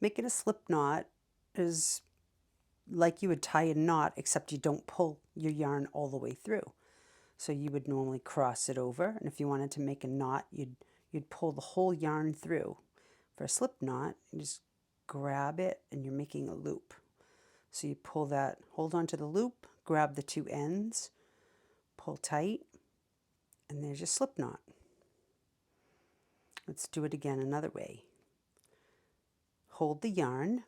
Making a slip knot is like you would tie a knot, except you don't pull your yarn all the way through. So you would normally cross it over, and if you wanted to make a knot, you'd pull the whole yarn through. For a slip knot, you just grab it and you're making a loop. So you pull that, hold on to the loop, grab the two ends, pull tight, and there's your slip knot. Let's do it again another way. Hold the yarn,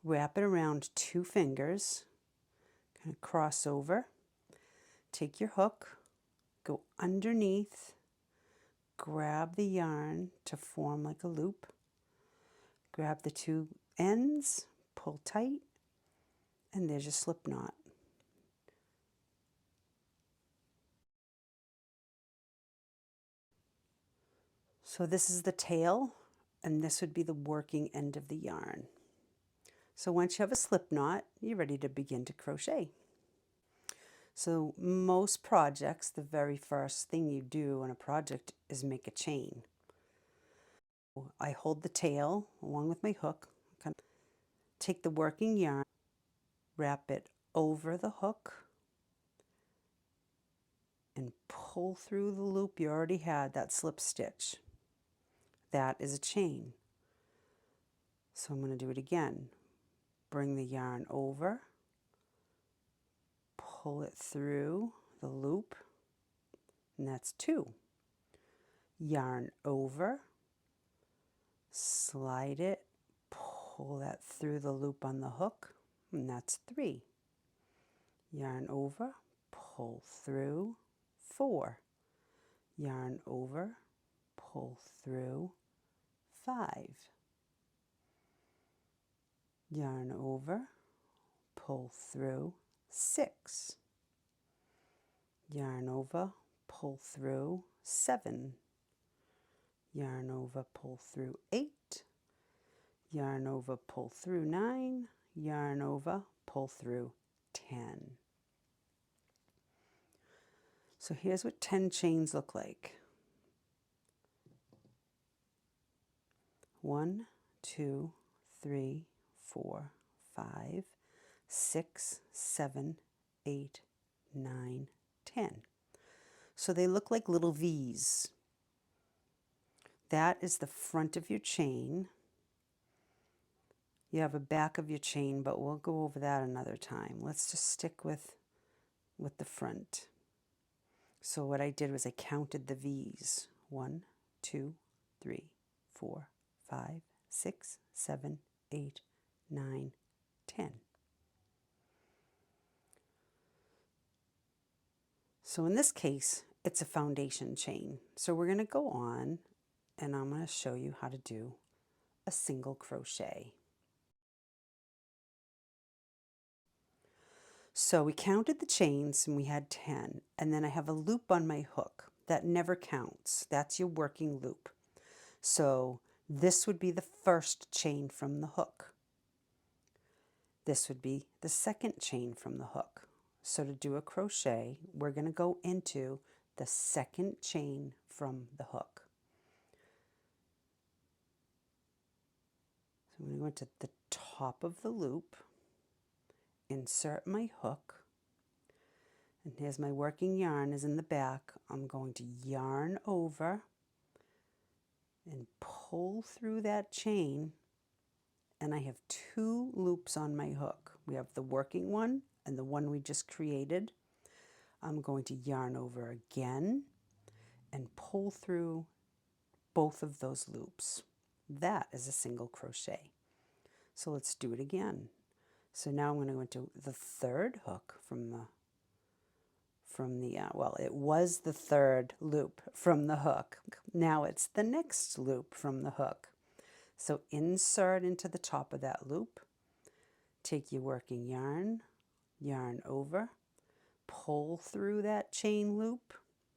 wrap it around two fingers, kind of cross over, take your hook, go underneath, grab the yarn to form like a loop, grab the two ends, pull tight, and there's your slip knot. So this is the tail, and this would be the working end of the yarn. So once you have a slip knot, you're ready to begin to crochet. So most projects, the very first thing you do on a project is make a chain. I hold the tail along with my hook, take the working yarn, wrap it over the hook, and pull through the loop you already had, that slip stitch. That is a chain. So I'm going to do it again. Bring the yarn over, pull it through the loop, and that's two. Yarn over, slide it, pull that through the loop on the hook, and that's three. Yarn over, pull through, four. Yarn over, pull through, five. Yarn over, pull through, six. Yarn over, pull through, seven. Yarn over, pull through, eight. Yarn over, pull through, nine. Yarn over, pull through, 10. So here's what 10 chains look like. 1, 2, 3, 4, 5, 6, 7, 8, 9, 10. So they look like little V's. That is the front of your chain. You have a back of your chain, but we'll go over that another time. Let's just stick with the front. So what I did was I counted the V's. 1, 2, 3, 4, 5, 6, 7, 8, 9, 10. So in this case, it's a foundation chain. So we're going to go on and I'm going to show you how to do a single crochet. So we counted the chains and we had 10, and then I have a loop on my hook that never counts. That's your working loop. So this would be the first chain from the hook. This would be the second chain from the hook. So to do a crochet, we're going to go into the second chain from the hook. So I'm going to go into the top of the loop, insert my hook, and here's my working yarn is in the back. I'm going to yarn over and pull through that chain, and I have two loops on my hook. We have the working one and the one we just created. I'm going to yarn over again and pull through both of those loops. That is a single crochet. So let's do it again. So now I'm going to go into the third hook well, it was the third loop from the hook. Now it's the next loop from the hook. So insert into the top of that loop, take your working yarn, yarn over, pull through that chain loop.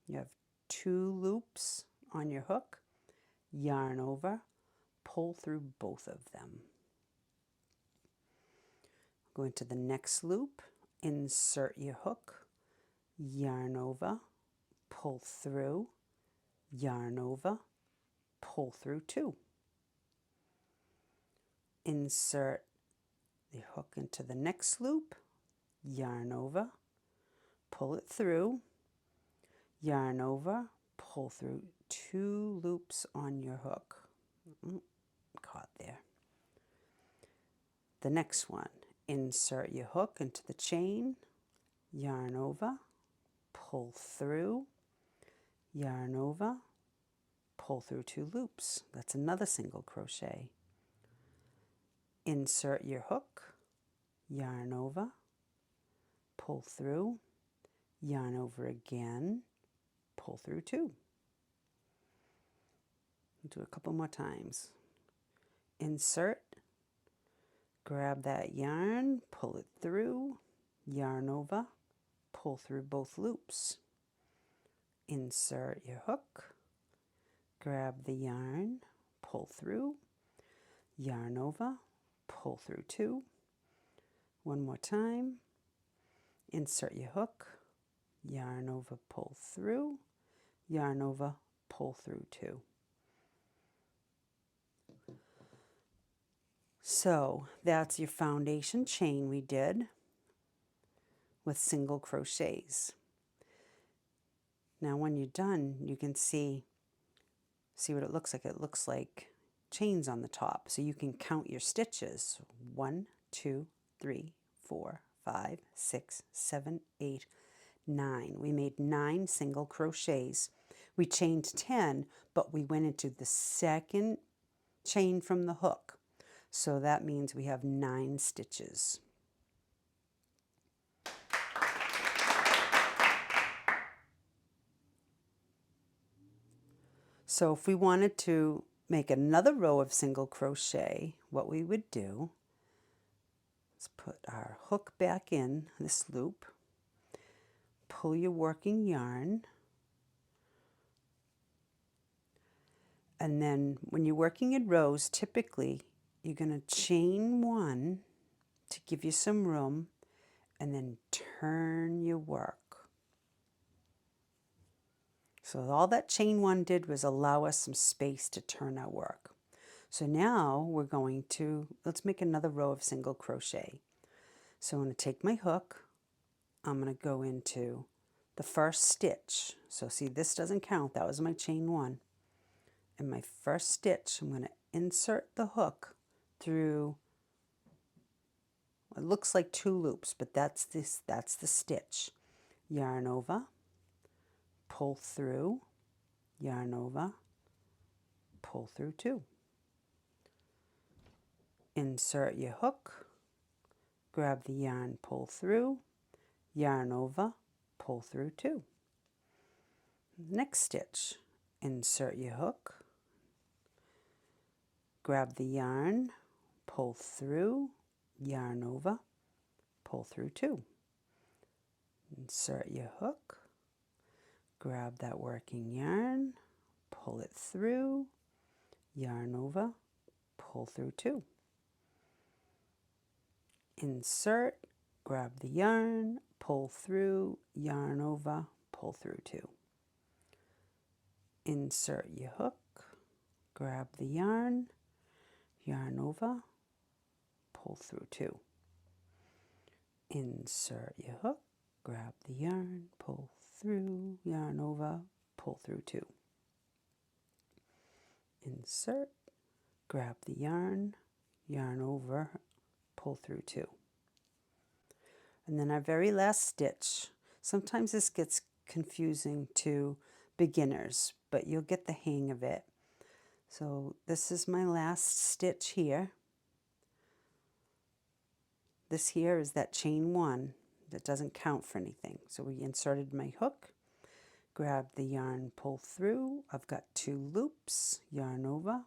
You have two loops on your hook, yarn over, pull through both of them. Go into the next loop, insert your hook, yarn over, pull through, yarn over, pull through two. insert the hook into the next loop, yarn over, pull it through, yarn over, pull through 2 loops on your hook. Caught there. The next one, insert your hook into the chain, yarn over, pull through, yarn over, pull through 2 loops. That's another single crochet. Insert your hook, yarn over, pull through, yarn over again, pull through 2. Do a couple more times. Insert, grab that yarn, pull it through, yarn over, pull through both loops. Insert your hook, grab the yarn, pull through, yarn over, pull through 2. One more time. Insert your hook, yarn over, pull through, yarn over, pull through 2. So that's your foundation chain we did with single crochets. Now when you're done, you can see what it looks like. It looks like chains on the top. So you can count your stitches. 1, 2, 3, 4, 5, 6, 7, 8, 9. We made 9 single crochets. We chained 10, but we went into the second chain from the hook. So that means we have 9 stitches. So if we wanted to make another row of single crochet, what we would do is put our hook back in this loop, pull your working yarn, and then when you're working in rows, typically you're going to chain 1 to give you some room and then turn your work. So all that chain 1 did was allow us some space to turn our work. So now we're going to, let's make another row of single crochet. So I'm going to take my hook, I'm going to go into the first stitch. So see, this doesn't count, that was my chain 1. In my first stitch, I'm going to insert the hook through, it looks like 2 loops, but that's the stitch. Yarn over, pull through, yarn over, pull through 2. Insert your hook, grab the yarn, pull through, yarn over, pull through 2. Next stitch, insert your hook, grab the yarn, pull through, yarn over, pull through 2. Insert your hook, grab that working yarn, pull it through, yarn over, pull through 2. Insert, grab the yarn, pull through, yarn over, pull through 2. Insert your hook, grab the yarn, yarn over, pull through 2. Insert your hook, grab the yarn, pull through, yarn over, pull through 2. Insert, grab the yarn, yarn over, pull through 2. And then our very last stitch, sometimes this gets confusing to beginners, but you'll get the hang of it. So this is my last stitch here. This here is that chain 1 that doesn't count for anything. So we inserted my hook, grab the yarn, pull through. I've got 2 loops, yarn over,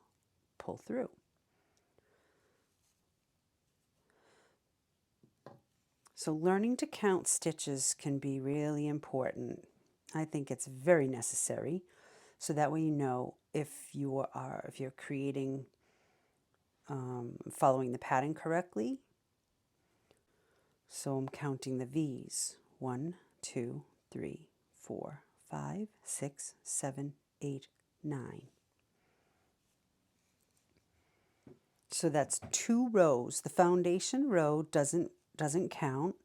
pull through. So learning to count stitches can be really important. I think it's very necessary, so that way you know if you're creating, following the pattern correctly. So I'm counting the V's. 1, 2, 3, 4, 5, 6, 7, 8, 9. So that's 2 rows. The foundation row doesn't count.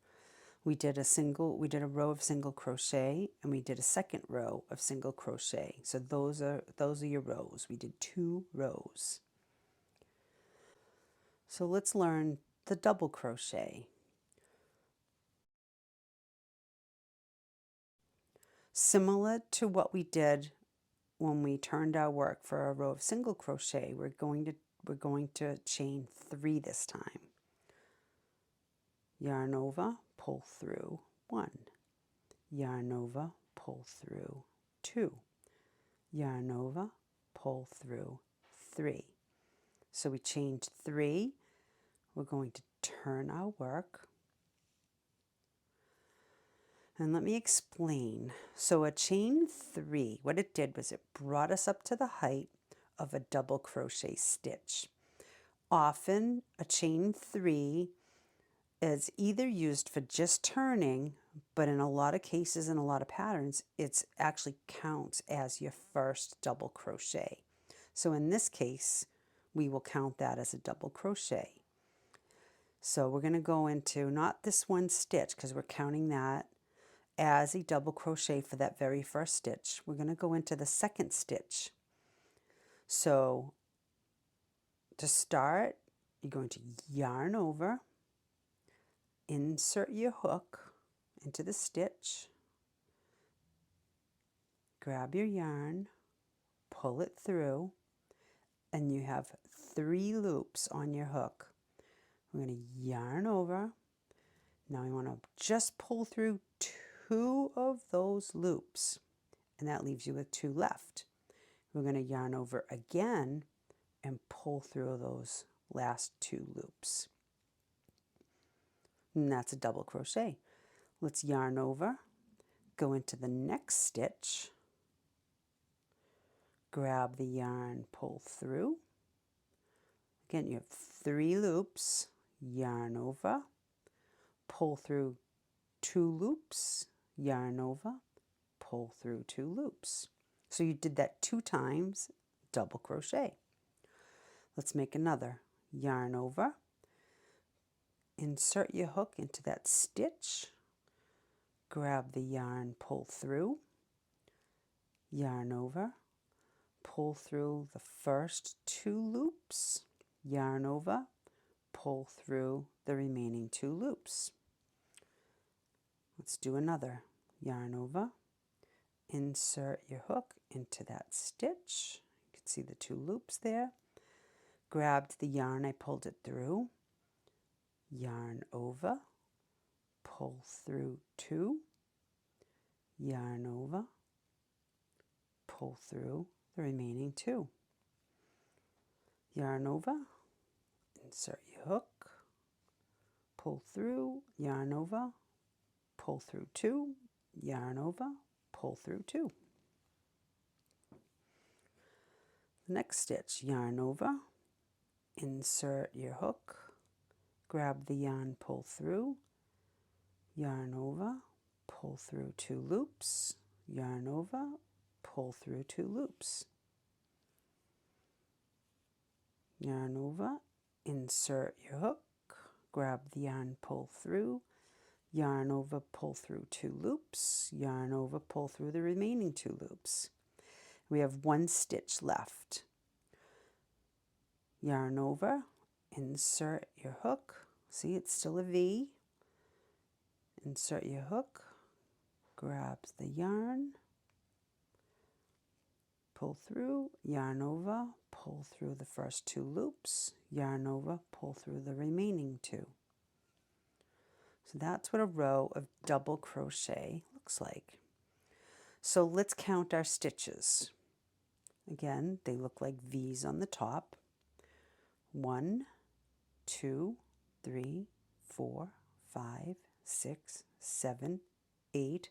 We did a row of single crochet, and we did a second row of single crochet. So those are your rows. We did 2 rows. So let's learn the double crochet. Similar to what we did when we turned our work for a row of single crochet, we're going to chain 3 this time. Yarn over, pull through 1. Yarn over, pull through 2. Yarn over, pull through 3. So we chained 3. We're going to turn our work. And let me explain. So a chain 3, what it did was it brought us up to the height of a double crochet stitch. Often a chain 3 is either used for just turning, but in a lot of cases, in a lot of patterns, it actually counts as your first double crochet. So in this case, we will count that as a double crochet. So we're going to go into not this one stitch because we're counting that as a double crochet for that very first stitch. We're going to go into the second stitch. So to start, you're going to yarn over, insert your hook into the stitch, grab your yarn, pull it through, and you have 3 loops on your hook. We're going to yarn over. Now we want to just pull through 2 of those loops, and that leaves you with 2 left. We're going to yarn over again and pull through those last 2 loops. And that's a double crochet. Let's yarn over, go into the next stitch, grab the yarn, pull through. Again, you have 3 loops, yarn over, pull through 2 loops, yarn over, pull through 2 loops. So you did that 2 times, double crochet. Let's make another. Yarn over, insert your hook into that stitch, grab the yarn, pull through, yarn over, pull through the first 2 loops, yarn over, pull through the remaining 2 loops. Let's do another. Yarn over, insert your hook into that stitch. You can see the 2 loops there. Grabbed the yarn, I pulled it through, yarn over, pull through 2, yarn over, pull through the remaining 2. Yarn over, insert your hook, pull through, yarn over, pull through 2, yarn over, pull through 2. The next stitch, yarn over, insert your hook, grab the yarn, pull through, yarn over, pull through 2 loops, yarn over, pull through 2 loops. Yarn over, insert your hook, grab the yarn, pull through, yarn over, pull through 2 loops, yarn over, pull through the remaining 2 loops. We have 1 stitch left. Yarn over, insert your hook. See, it's still a V. Insert your hook, grab the yarn, pull through, yarn over, pull through the first 2 loops, yarn over, pull through the remaining 2. So that's what a row of double crochet looks like. So let's count our stitches. Again, they look like V's on the top. 1, 2, 3, 4, 5, 6, 7, 8,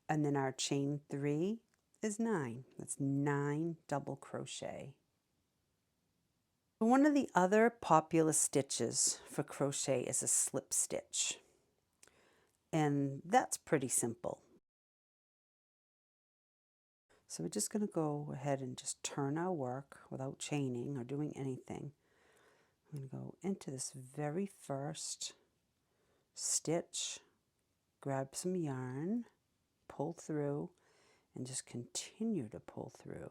and then our chain 3 is 9. That's 9 double crochet. One of the other popular stitches for crochet is a slip stitch, and that's pretty simple. So we're just going to go ahead and just turn our work without chaining or doing anything. I'm going to go into this very first stitch, grab some yarn, pull through, and just continue to pull through.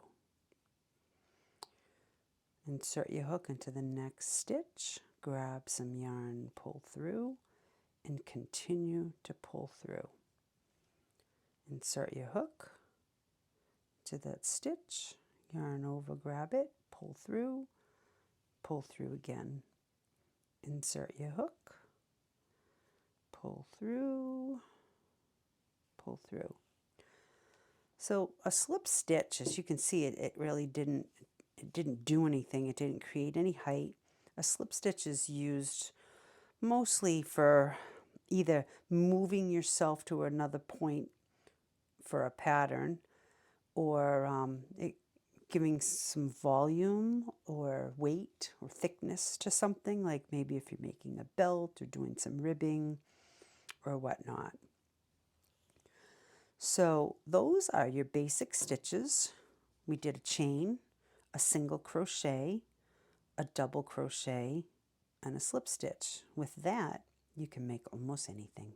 Insert your hook into the next stitch, grab some yarn, pull through, and continue to pull through. Insert your hook to that stitch, yarn over, grab it, pull through again. Insert your hook, pull through, pull through. So a slip stitch, as you can see, it really didn't do anything. It didn't create any height. A slip stitch is used mostly for either moving yourself to another point for a pattern, or giving some volume or weight or thickness to something, like maybe if you're making a belt or doing some ribbing or whatnot. So those are your basic stitches. We did a chain, a single crochet, a double crochet, and a slip stitch. With that, you can make almost anything.